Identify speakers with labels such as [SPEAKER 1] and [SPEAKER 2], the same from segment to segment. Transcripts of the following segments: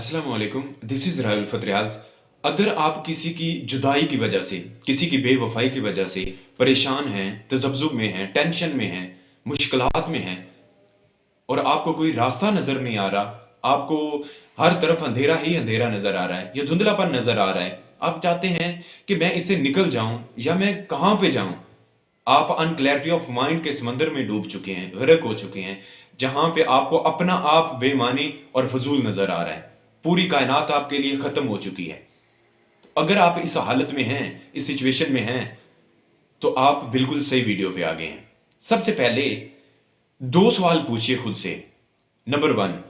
[SPEAKER 1] अस्सलाम वालेकुम, this is Rahul फतरियाज। अगर आप किसी की जुदाई की वजह से, किसी की बेवफाई की वजह से परेशान हैं, तज़ब्ज़ुब में हैं, टेंशन में हैं, मुश्किलात में हैं और आपको कोई रास्ता नज़र नहीं आ रहा, आपको हर तरफ अंधेरा ही अंधेरा नज़र आ रहा है या धुंधलापन नज़र आ रहा है, आप चाहते हैं कि मैं इससे निकल जाऊं या मैं कहाँ पे जाऊं। आप अनक्लैरिटी ऑफ माइंड के समंदर में डूब चुके हैं, गर्क हो चुके हैं, जहां पे आपको अपना आप बेमानी और फजूल नजर आ रहा है। पूरी कायनात आपके लिए खत्म हो चुकी है। अगर आप इस हालत में हैं, इस सिचुएशन में हैं, तो आप बिल्कुल सही वीडियो पे आ गए हैं। सबसे पहले दो सवाल पूछिए खुद से। नंबर वन,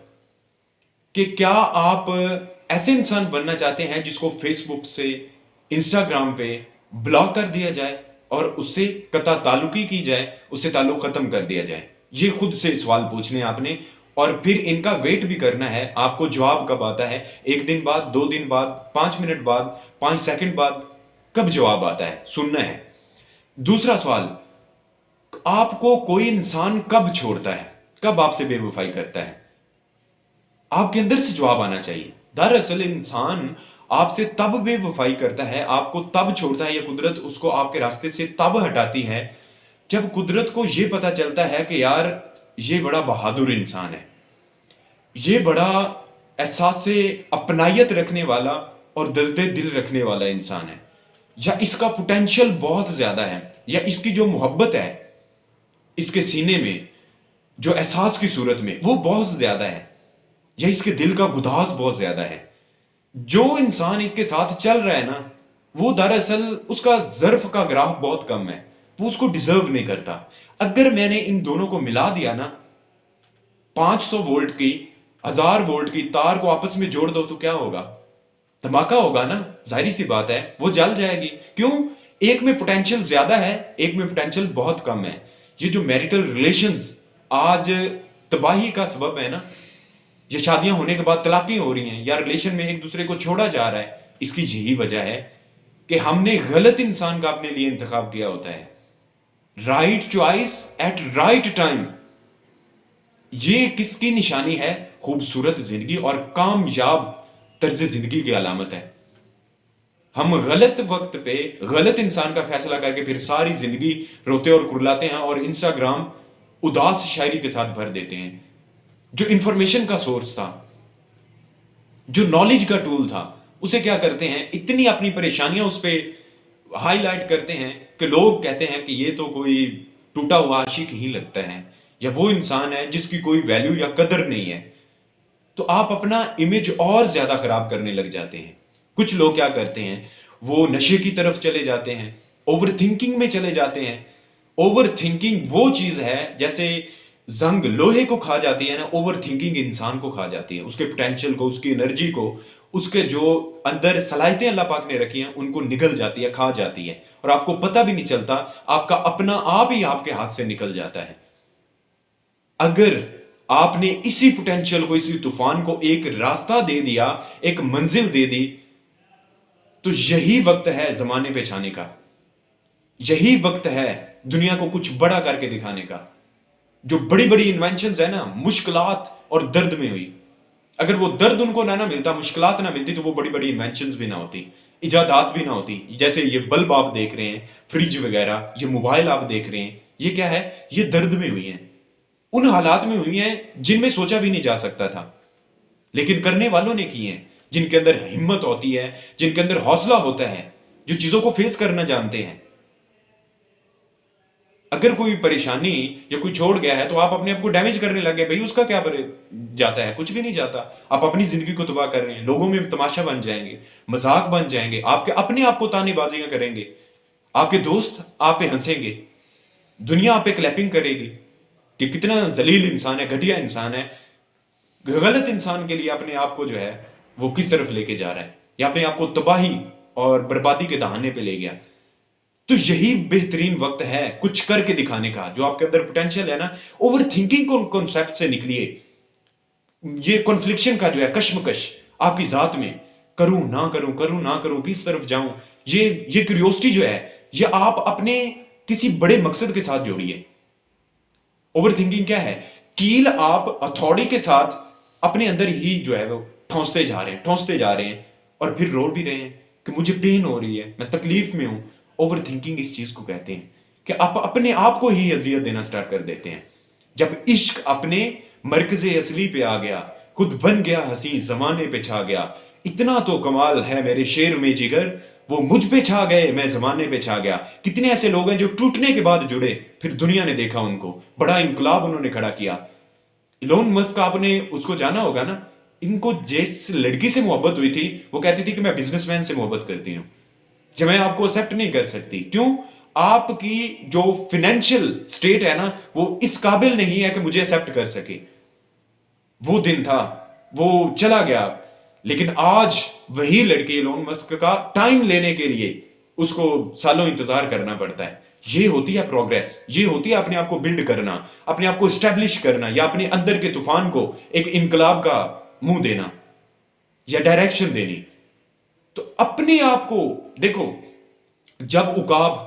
[SPEAKER 1] कि क्या आप ऐसे इंसान बनना चाहते हैं जिसको फेसबुक से, इंस्टाग्राम पे ब्लॉक कर दिया जाए और उससे कता ताल्लुकी की जाए, उससे ताल्लुक खत्म कर दिया जाए? ये खुद से सवाल पूछने हैं आपने और फिर इनका वेट भी करना है। आपको जवाब कब आता है? एक दिन बाद, दो दिन बाद, 5 मिनट बाद, 5 सेकंड बाद, कब जवाब आता है सुनना है। दूसरा सवाल, आपको कोई इंसान कब छोड़ता है, कब आपसे बेवफाई करता है? आपके अंदर से जवाब आना चाहिए। दरअसल इंसान आपसे तब बेवफाई करता है, आपको तब छोड़ता है या कुदरत उसको आपके रास्ते से तब हटाती है जब कुदरत को यह पता चलता है कि यार ये बड़ा बहादुर इंसान है, ये बड़ा एहसास से अपनायत रखने वाला और दर्द दिल रखने वाला इंसान है, या इसका पोटेंशियल बहुत ज्यादा है, या इसकी जो मोहब्बत है इसके सीने में, जो एहसास की सूरत में, वो बहुत ज्यादा है, या इसके दिल का गुदास बहुत ज्यादा है। जो इंसान इसके साथ चल रहा है ना, वो दरअसल उसका ज़र्फ का ग्राफ बहुत कम है, वो उसको डिजर्व नहीं करता। अगर मैंने इन दोनों को मिला दिया ना, 500 वोल्ट की, 1000 वोल्ट की तार को आपस में जोड़ दो तो क्या होगा? धमाका होगा ना। जाहिर सी बात है वो जल जाएगी। क्यों? एक में पोटेंशियल ज्यादा है, एक में पोटेंशियल बहुत कम है। ये जो मैरिटल रिलेशंस आज तबाही का सबब है ना, ये शादियां होने के बाद तलाकें हो रही हैं या रिलेशन में एक दूसरे को छोड़ा जा रहा है, इसकी यही वजह है कि हमने गलत इंसान का अपने लिए इंतखाब किया होता है। Right choice at right time, ये किसकी निशानी है? खूबसूरत जिंदगी और कामयाब तर्ज जिंदगी की अलामत है। हम गलत वक्त पे गलत इंसान का फैसला करके फिर सारी जिंदगी रोते और कुर्लाते हैं और इंस्टाग्राम उदास शायरी के साथ भर देते हैं। जो इंफॉर्मेशन का सोर्स था, जो नॉलेज का टूल था, उसे क्या करते हैं, इतनी अपनी परेशानियां उस पर हाईलाइट करते हैं कि लोग कहते हैं कि ये तो कोई टूटा हुआ आशिक ही लगता है, या वो इंसान है जिसकी कोई वैल्यू या कदर नहीं है। तो आप अपना इमेज और ज्यादा खराब करने लग जाते हैं। कुछ लोग क्या करते हैं, वो नशे की तरफ चले जाते हैं, ओवर थिंकिंग में चले जाते हैं। ओवर थिंकिंग वो चीज है जैसे जंग लोहे को खा जाती है ना, ओवर थिंकिंग इंसान को खा जाती है, उसके पोटेंशियल को, उसकी एनर्जी को, उसके जो अंदर सलाहियतें अल्लाह पाक ने रखी हैं उनको निगल जाती है, खा जाती है, और आपको पता भी नहीं चलता, आपका अपना आप ही आपके हाथ से निकल जाता है। अगर आपने इसी पोटेंशियल को, इसी तूफान को एक रास्ता दे दिया, एक मंजिल दे दी, तो यही वक्त है जमाने पे छाने का, यही वक्त है दुनिया को कुछ बड़ा करके दिखाने का। जो बड़ी बड़ी इन्वेंशंस है ना, मुश्किलात और दर्द में हुई। अगर वो दर्द उनको ना मिलता, मुश्किलात ना मिलती, तो वो बड़ी बड़ी इन्वेंशंस भी ना होती, इजादात भी ना होती। जैसे ये बल्ब आप देख रहे हैं, फ्रिज वगैरह, ये मोबाइल आप देख रहे हैं, ये क्या है? ये दर्द में हुई हैं, उन हालात में हुई हैं जिनमें सोचा भी नहीं जा सकता था, लेकिन करने वालों ने किए हैं, जिनके अंदर हिम्मत होती है, जिनके अंदर हौसला होता है, जो चीजों को फेस करना जानते हैं। अगर कोई परेशानी या कोई छोड़ गया है तो आप अपने आप को डैमेज करने लगे, भाई उसका क्या जाता है? कुछ भी नहीं जाता। आप अपनी जिंदगी को तबाह कर रहे हैं, लोगों में तमाशा बन जाएंगे, मजाक बन जाएंगे, आपके अपने आप को तानेबाजियां करेंगे, आपके दोस्त आप पे हंसेंगे, दुनिया आप पे क्लैपिंग करेगी कि कितना जलील इंसान है, घटिया इंसान है। गलत इंसान के लिए अपने आप को जो है वो किस तरफ लेके जा रहा है, या अपने आप को तबाही और बर्बादी के दहाने पे ले गया। तो यही बेहतरीन वक्त है कुछ करके दिखाने का। जो आपके अंदर पोटेंशियल है ना, ओवर थिंकिंग को कॉन्सेप्ट से निकलिए। ये कॉन्फ्लिक्शन का जो है कश्मकश आपकी जात में, करूं ना करूं, करूं ना करूं, किस तरफ जाऊं, ये क्यूरियोसिटी जो है, ये आप अपने किसी बड़े मकसद के साथ जोड़िए। ओवर थिंकिंग क्या है? कील आप हथौड़ी के साथ अपने अंदर ही जो है वो ठौंसते जा रहे हैं, ठौंसते जा रहे हैं, और फिर रो भी रहे हैं कि मुझे पेन हो रही है, मैं तकलीफ में हूं। ओवर थिंकिंग इस चीज को कहते हैं कि आप अपने आप को ही अजियत देना स्टार्ट कर देते हैं। जब इश्क अपने मरकज़े असली पे आ गया, खुद बन गया हंसी, जमाने पे छा गया, इतना तो कमाल है मेरे शेर में जिगर, वो मुझ पे छा गए, मैं जमाने पे छा गया। कितने ऐसे लोग हैं जो टूटने के बाद जुड़े, फिर दुनिया ने देखा उनको, बड़ा इंकलाब उन्होंने खड़ा किया। इलोन मस्क, आपने उसको जाना होगा ना, इनको जिस लड़की से मोहब्बत हुई थी, वो कहती थी कि मैं बिजनेसमैन से मोहब्बत करती हूं, जो मैं आपको एक्सेप्ट नहीं कर सकती। क्यों? आपकी जो फाइनेंशियल स्टेट है ना, वो इस काबिल नहीं है कि मुझे एक्सेप्ट कर सके। वो दिन था, वो चला गया। लेकिन आज वही लड़की इलोन मस्क का टाइम लेने के लिए उसको सालों इंतजार करना पड़ता है। ये होती है प्रोग्रेस, ये होती है अपने आप को बिल्ड करना, अपने आप को स्टैब्लिश करना, या अपने अंदर के तूफान को एक इनकलाब का मुंह देना या डायरेक्शन देनी। तो अपने आप को देखो, जब उकाब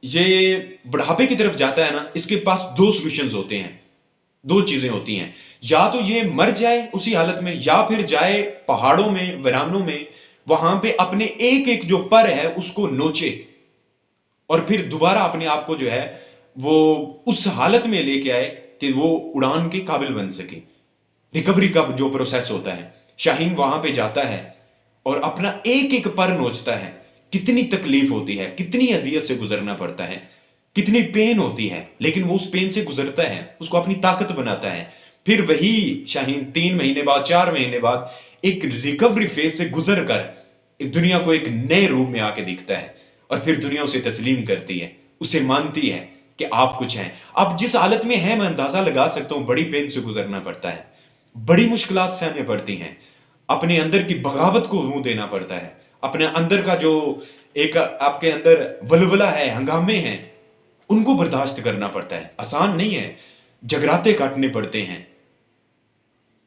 [SPEAKER 1] ये बुढ़ापे की तरफ जाता है ना, इसके पास दो सॉल्यूशंस होते हैं, दो चीजें होती हैं। या तो ये मर जाए उसी हालत में, या फिर जाए पहाड़ों में, वीरानों में, वहां पे अपने एक एक जो पर है उसको नोचे, और फिर दोबारा अपने आप को जो है वो उस हालत में लेके आए कि वो उड़ान के काबिल बन सके। रिकवरी का जो प्रोसेस होता है, शाहीन वहां पे जाता है और अपना एक एक पर नोचता है। कितनी तकलीफ होती है, कितनी अजियत से गुजरना पड़ता है, कितनी पेन होती है, लेकिन वो उस पेन से गुजरता है, उसको अपनी ताकत बनाता है। फिर वही शाहीन 3 महीने बाद, 4 महीने बाद एक रिकवरी फेज से गुजर कर इस दुनिया को एक नए रूप में आके दिखता है, और फिर दुनिया उसे तस्लीम करती है, उसे मानती है कि आप कुछ हैं। आप जिस हालत में हैं, मैं अंदाजा लगा सकता हूं, बड़ी पेन से गुजरना पड़ता है, बड़ी मुश्किलात सहने पड़ती हैं, अपने अंदर की बगावत को मुंह देना पड़ता है, अपने अंदर का जो एक आपके अंदर वलवला है, हंगामे हैं, उनको बर्दाश्त करना पड़ता है। आसान नहीं है, जगराते काटने पड़ते हैं।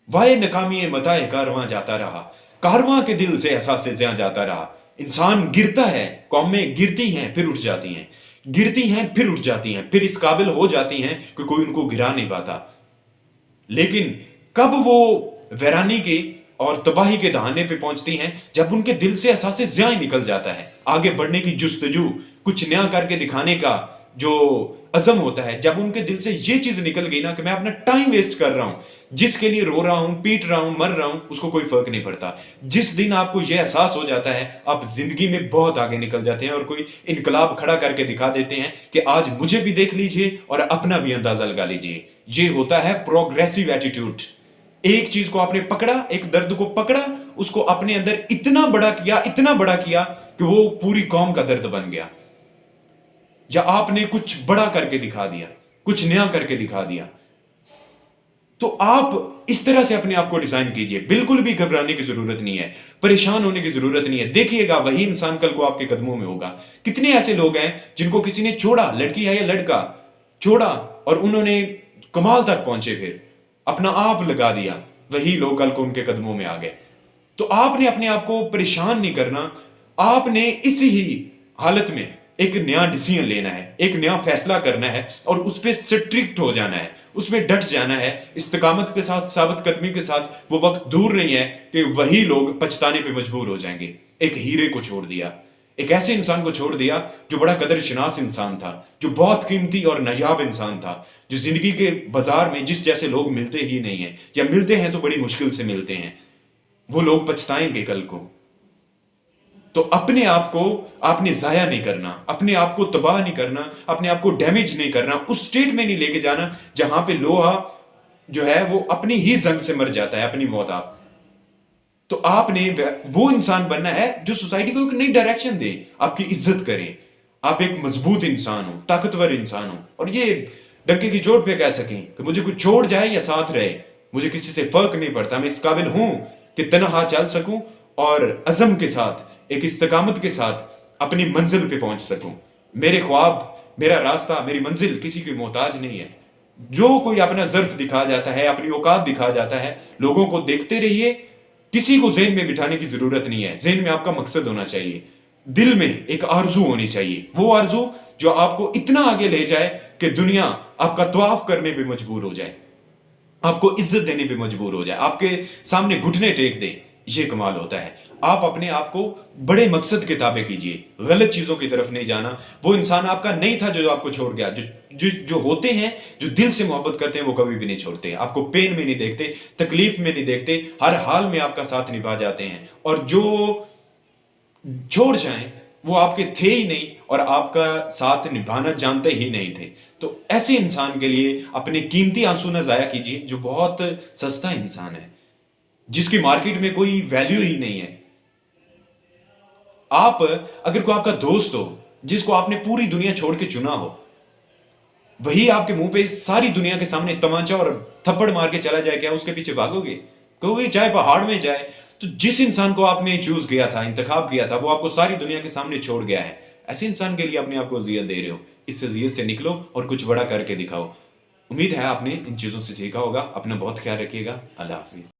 [SPEAKER 1] वाए नकामी मताए कारवां जाता रहा, कारवां के दिल से एहसास से ज्यां जाता रहा। इंसान गिरता है, कौमें गिरती हैं फिर उठ जाती हैं, गिरती हैं फिर उठ जाती हैं, फिर इस काबिल हो जाती हैं कि कोई उनको गिरा नहीं पाता। लेकिन कब वो वैरानी के और तबाही के दहाने पे पहुंचती हैं? जब उनके दिल से एहसास से ज्यां निकल जाता है, आगे बढ़ने की जुस्तजू, कुछ नया करके दिखाने का जो अज़म होता है। जब उनके दिल से ये चीज निकल गई ना कि मैं अपना टाइम वेस्ट कर रहा हूं, जिसके लिए रो रहा हूं, पीट रहा हूं, मर रहा हूं, उसको कोई फर्क नहीं पड़ता। जिस दिन आपको यह एहसास हो जाता है, आप जिंदगी में बहुत आगे निकल जाते हैं और कोई इनकलाब खड़ा करके दिखा देते हैं कि आज मुझे भी देख लीजिए और अपना भी अंदाजा लगा लीजिए। ये होता है प्रोग्रेसिव एटीट्यूड। एक चीज को आपने पकड़ा, एक दर्द को पकड़ा, उसको अपने अंदर इतना बड़ा किया, इतना बड़ा किया कि वो पूरी कौम का दर्द बन गया। या आपने कुछ बड़ा करके दिखा दिया, कुछ नया करके दिखा दिया। तो आप इस तरह से अपने आप को डिजाइन कीजिए। बिल्कुल भी घबराने की जरूरत नहीं है, परेशान होने की जरूरत नहीं है। देखिएगा वही इंसान कल को आपके कदमों में होगा। कितने ऐसे लोग हैं जिनको किसी ने छोड़ा, लड़की है या लड़का, छोड़ा और उन्होंने कमाल तक पहुंचे, फिर अपना आप लगा दिया, वही लोग कल को उनके कदमों में आ गए। तो आपने अपने आप को परेशान नहीं करना, आपने इसी ही हालत में एक नया डिसीजन लेना है, एक नया फैसला करना है और उस पर स्ट्रिक्ट हो जाना है, उसमें डट जाना है, इस्तिकामत के साथ, साबित कदमी के साथ। वो वक्त दूर नहीं है कि वही लोग पछताने पे मजबूर हो जाएंगे। एक हीरे को छोड़ दिया, एक ऐसे इंसान को छोड़ दिया जो बड़ा कदर शनास इंसान था, जो बहुत कीमती और नायाब इंसान था, जो जिंदगी के बाजार में जिस जैसे लोग मिलते ही नहीं है, या मिलते हैं तो बड़ी मुश्किल से मिलते हैं। वो लोग पछताएंगे कल को। तो अपने आप को आपने जाया नहीं करना, अपने आप को तबाह नहीं करना, अपने आप को डैमेज नहीं करना, उस स्टेट में नहीं लेके जाना जहां पे लोहा जो है वो अपनी ही जंग से मर जाता है, अपनी मौत आप। तो आपने वो इंसान बनना है जो सोसाइटी को एक नई डायरेक्शन दे, आपकी इज्जत करे, आप एक मजबूत इंसान हो, ताकतवर इंसान हो, और ये डंके की चोट पे कह सकें कि मुझे कुछ छोड़ जाए या साथ रहे, मुझे किसी से फर्क नहीं पड़ता। मैं इस काबिल हूं कि तनहा चल सकूं और अज़म के साथ, एक इस्तिकामत के साथ अपनी मंजिल पे पहुंच सकूं। मेरे ख्वाब, मेरा रास्ता, मेरी मंजिल किसी की मोहताज नहीं है। जो कोई अपना ज़र्फ दिखा जाता है, अपनी औकात दिखा जाता है, लोगों को देखते रहिए, किसी को ज़हन में बिठाने की जरूरत नहीं है। ज़हन में आपका मकसद होना चाहिए, दिल में एक आरजू होनी चाहिए, वो आरजू जो आपको इतना आगे ले जाए कि दुनिया आपका तवाफ करने पे मजबूर हो जाए, आपको इज्जत देने पे मजबूर हो जाए, आपके सामने घुटने टेक दे یہ کمال ہوتا ہے. آپ اپنے آپ کو بڑے مقصد کے تابع کیجئے، غلط چیزوں کی طرف نہیں جانا. وہ انسان آپ کا نہیں تھا جو آپ کو چھوڑ گیا. جو ہوتے ہیں، جو دل سے محبت کرتے ہیں، وہ کبھی بھی نہیں چھوڑتے. آپ کو پین میں نہیں دیکھتے، تکلیف میں نہیں دیکھتے، ہر حال میں آپ کا ساتھ نبھا جاتے ہیں. اور جو چھوڑ جائیں وہ آپ کے تھے ہی نہیں اور آپ کا ساتھ نبھانا جانتے ہی نہیں تھے. تو ایسے انسان کے لیے اپنے قیمتی آنسو نہ ضائع کیجیے، جو بہت سستا انسان ہے، جس کی مارکیٹ میں کوئی ویلیو ہی نہیں ہے. آپ اگر کوئی آپ کا دوست ہو جس کو آپ نے پوری دنیا چھوڑ کے چنا ہو، وہی آپ کے منہ پہ ساری دنیا کے سامنے تمانچہ اور تھپڑ مار کے چلا جائے، کیا اس کے پیچھے بھاگو گے؟ کہو گے چاہے پہاڑ میں جائے. تو جس انسان کو آپ نے چوز کیا تھا، انتخاب کیا تھا، وہ آپ کو ساری دنیا کے سامنے چھوڑ گیا ہے. ایسے انسان کے لیے اپنے آپ کو اذیت دے رہے ہو. اس اذیت سے نکلو اور کچھ بڑا کر کے دکھاؤ. امید ہے آپ نے ان چیزوں سے سیکھا ہوگا. اپنا بہت خیال رکھیے گا. اللہ حافظ.